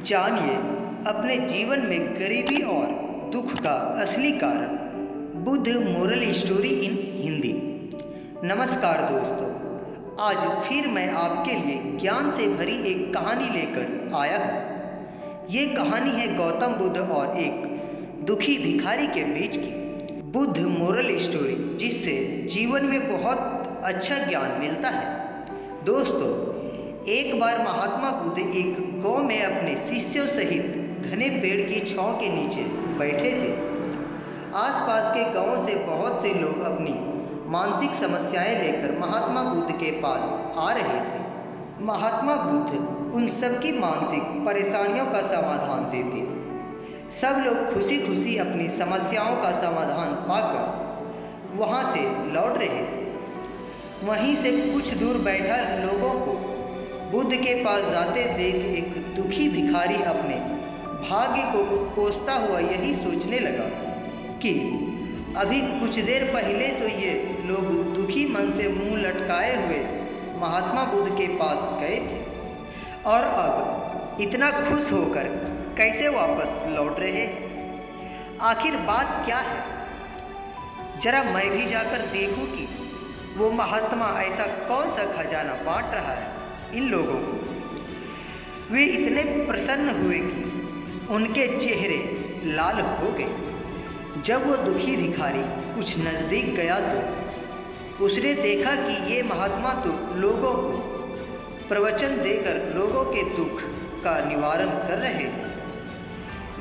जानिए अपने जीवन में गरीबी और दुख का असली कारण। Buddha moral story in Hindi. नमस्कार दोस्तों, आज फिर मैं आपके लिए ज्ञान से भरी एक कहानी लेकर आया हूँ। ये कहानी है गौतम बुद्ध और एक दुखी भिखारी के बीच की। बुद्ध मोरल स्टोरी, जिससे जीवन में बहुत अच्छा ज्ञान मिलता है। दोस्तों, एक बार महात्मा बुद्ध एक गांव में अपने शिष्यों सहित घने पेड़ की छांव के नीचे बैठे थे। आसपास के गांवों से बहुत से लोग अपनी मानसिक समस्याएं लेकर महात्मा बुद्ध के पास आ रहे थे। महात्मा बुद्ध उन सबकी मानसिक परेशानियों का समाधान देते। सब लोग खुशी खुशी अपनी समस्याओं का समाधान पाकर वहां से लौट रहे थे। वहीं से कुछ दूर बैठा लोगों को बुद्ध के पास जाते देख एक दुखी भिखारी अपने भाग्य को कोसता हुआ यही सोचने लगा कि अभी कुछ देर पहले तो ये लोग दुखी मन से मुंह लटकाए हुए महात्मा बुद्ध के पास गए थे, और अब इतना खुश होकर कैसे वापस लौट रहे। आखिर बात क्या है? जरा मैं भी जाकर देखूं कि वो महात्मा ऐसा कौन सा खजाना बांट रहा है इन लोगों को। वे इतने प्रसन्न हुए कि उनके चेहरे लाल हो गए। जब वो दुखी भिखारी कुछ नज़दीक गया तो उसने देखा कि ये महात्मा तो लोगों को प्रवचन देकर लोगों के दुख का निवारण कर रहे हैं।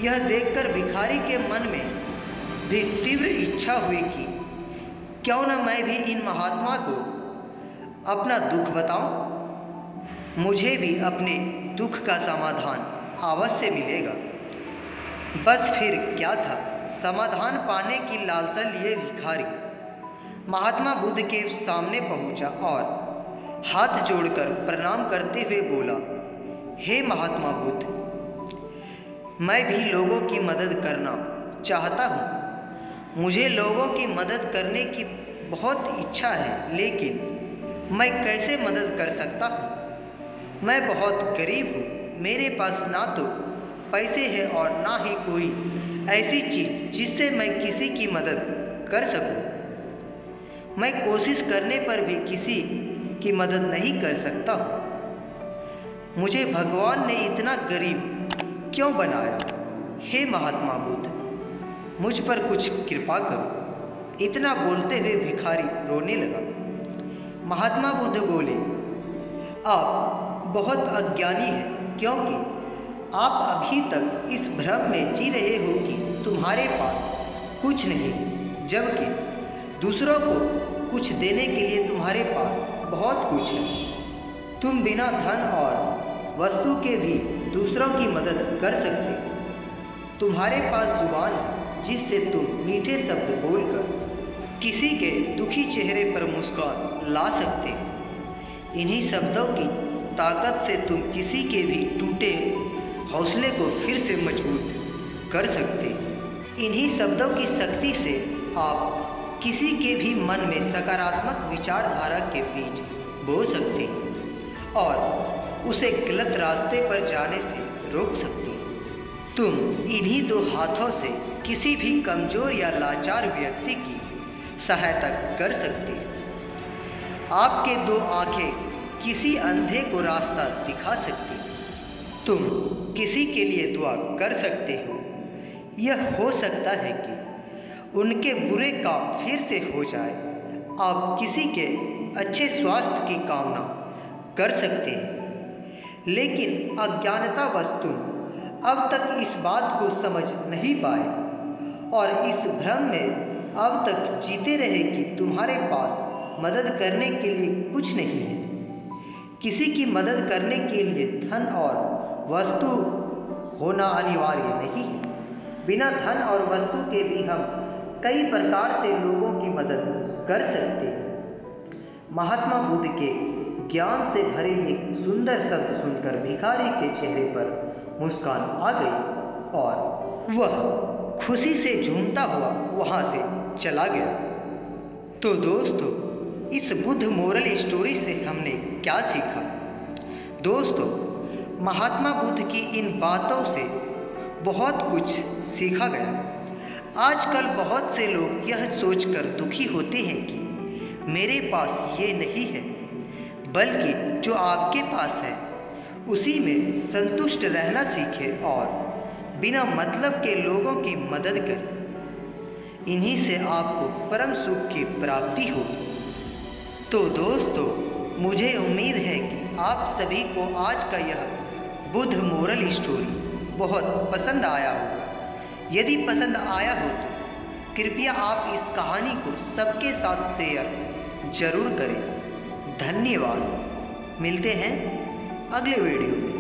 यह देखकर भिखारी के मन में भी तीव्र इच्छा हुई कि क्यों न मैं भी इन महात्मा को अपना दुख बताऊं। मुझे भी अपने दुख का समाधान अवश्य मिलेगा। बस फिर क्या था, समाधान पाने की लालसा लिए भिखारी महात्मा बुद्ध के सामने पहुंचा और हाथ जोड़कर प्रणाम करते हुए बोला, हे महात्मा बुद्ध, मैं भी लोगों की मदद करना चाहता हूँ। मुझे लोगों की मदद करने की बहुत इच्छा है, लेकिन मैं कैसे मदद कर सकता हूँ? मैं बहुत गरीब हूँ। मेरे पास ना तो पैसे हैं और ना ही कोई ऐसी चीज़ जिससे मैं किसी की मदद कर सकूँ। मैं कोशिश करने पर भी किसी की मदद नहीं कर सकता हूँ। मुझे भगवान ने इतना गरीब क्यों बनाया? हे महात्मा बुद्ध, मुझ पर कुछ कृपा करो। इतना बोलते हुए भिखारी रोने लगा। महात्मा बुद्ध बोले, आप बहुत अज्ञानी हैं, क्योंकि आप अभी तक इस भ्रम में जी रहे हो कि तुम्हारे पास कुछ नहीं, जबकि दूसरों को कुछ देने के लिए तुम्हारे पास बहुत कुछ है। तुम बिना धन और वस्तु के भी दूसरों की मदद कर सकते हो। तुम्हारे पास जुबान है, जिससे तुम मीठे शब्द बोलकर किसी के दुखी चेहरे पर मुस्कान ला सकते हो। इन्हीं शब्दों की ताकत से तुम किसी के भी टूटे हौसले को फिर से मजबूत कर सकते। इन्हीं शब्दों की शक्ति से आप किसी के भी मन में सकारात्मक विचारधारा के बीज बो सकते और उसे गलत रास्ते पर जाने से रोक सकते। तुम इन्हीं दो हाथों से किसी भी कमज़ोर या लाचार व्यक्ति की सहायता कर सकते। आपके दो आंखें किसी अंधे को रास्ता दिखा सकती। तुम किसी के लिए दुआ कर सकते हो। यह हो सकता है कि उनके बुरे काम फिर से हो जाए। आप किसी के अच्छे स्वास्थ्य की कामना कर सकते हैं। लेकिन अज्ञानतावश तुम अब तक इस बात को समझ नहीं पाए और इस भ्रम में अब तक जीते रहे कि तुम्हारे पास मदद करने के लिए कुछ नहीं है। किसी की मदद करने के लिए धन और वस्तु होना अनिवार्य नहीं है। बिना धन और वस्तु के भी हम कई प्रकार से लोगों की मदद कर सकते हैं। महात्मा बुद्ध के ज्ञान से भरे एक सुंदर शब्द सुनकर भिखारी के चेहरे पर मुस्कान आ गई और वह खुशी से झूमता हुआ वहाँ से चला गया। तो दोस्तों, इस बुद्ध मोरल स्टोरी से हमने क्या सीखा? दोस्तों, महात्मा बुद्ध की इन बातों से बहुत कुछ सीखा गया। आजकल बहुत से लोग यह सोचकर दुखी होते हैं कि मेरे पास ये नहीं है, बल्कि जो आपके पास है उसी में संतुष्ट रहना सीखें और बिना मतलब के लोगों की मदद करें। इन्हीं से आपको परम सुख की प्राप्ति होगी। तो दोस्तों, मुझे उम्मीद है कि आप सभी को आज का यह बुद्ध मोरल स्टोरी बहुत पसंद आया होगा। यदि पसंद आया हो तो कृपया आप इस कहानी को सबके साथ शेयर जरूर करें। धन्यवाद। मिलते हैं अगले वीडियो में।